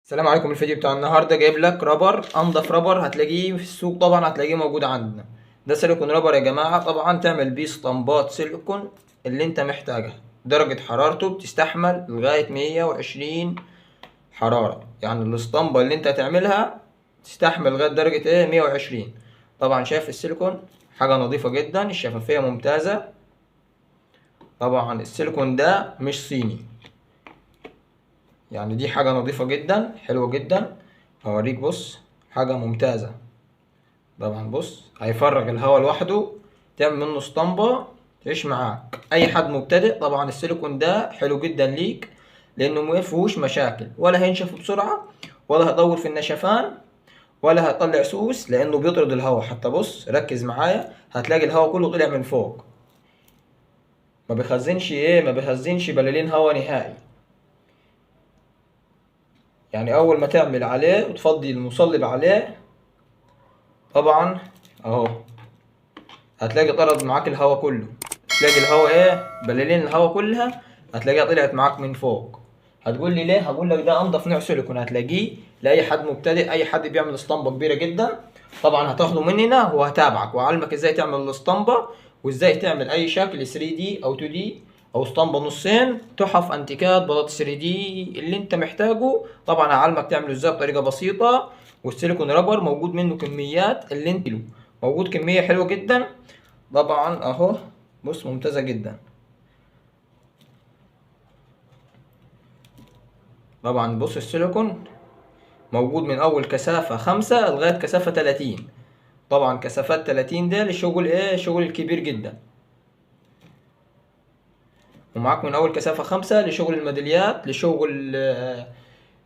السلام عليكم. الفيديو بتاع النهارده جايب لك رابر، انضف رابر هتلاقيه في السوق. طبعا هتلاقيه موجود عندنا. ده سيليكون رابر يا جماعه. طبعا تعمل بيه اسطمبات سيليكون اللي انت محتاجها. درجه حرارته بتستحمل لغايه 120 حراره، يعني الاسطمبه اللي انت هتعملها تستحمل لغايه درجه 120. طبعا شايف السيليكون حاجه نظيفه جدا، الشفافيه ممتازه. طبعا السيليكون ده مش صيني، يعني دي حاجة نظيفة جدا حلوة جدا. هوريك، بص، حاجة ممتازة. طبعا بص، هيفرغ الهواء لوحده، تعمل منه اسطمبة تعيش معاك اي حد مبتدئ. طبعا السيليكون ده حلو جدا ليك لانه مفيهوش مشاكل، ولا هينشف بسرعة، ولا هيطول في النشفان، ولا هيطلع سوس لانه بيطرد الهواء. حتى بص، ركز معايا، هتلاقي الهواء كله طلع من فوق. ما بيخزنش بلالين هواء نهائي. يعني اول ما تعمل عليه وتفضي المصلب عليه، طبعا اهو هتلاقي طرد معاك الهواء كله. تلاقي الهواء بلالين الهواء كلها هتلاقيها طلعت معاك من فوق. هتقول لي ليه؟ هقول لك ده انضف نوع سيليكون هتلاقيه لاي حد مبتدئ، اي حد بيعمل اسطمبه كبيره جدا. طبعا هتاخده مننا وهتابعك واعلمك ازاي تعمل الاسطمبه، وازاي تعمل اي شكل 3D او 2D او اسطمبه نصين، تحف، انتيكات، بلاط 3D اللي انت محتاجه. طبعا هعلمك تعمله ازاي بطريقه بسيطه. والسيليكون رابر موجود منه كميات، اللي انت له موجود كميه حلوه جدا. طبعا اهو بص، ممتازه جدا. طبعا بص، السيليكون موجود من اول كثافه 5 لغايه كثافه 30. طبعا كثافات 30 ده للشغل الشغل الكبير جدا. ومعاك من اول كثافه 5 لشغل الميداليات، لشغل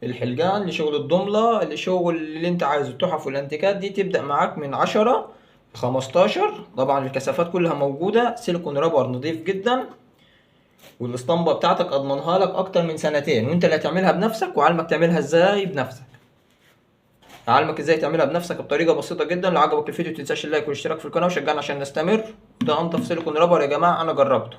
الحلقان، لشغل الضمله، لشغل اللي انت عايزه. التحف والانتيكات دي تبدا معاك من 10 ل 15. طبعا الكثافات كلها موجوده. سيليكون رابر نظيف جدا، والاسطمبه بتاعتك اضمنها لك اكتر من سنتين، وانت اللي هتعملها بنفسك. وعلمك تعملها ازاي بنفسك. هعلمك ازاي تعملها بنفسك بطريقه بسيطه جدا. لو عجبك الفيديو متنساش اللايك والاشتراك في القناه وشجعنا عشان نستمر. ده انضف سيليكون رابر يا جماعه، انا جربته.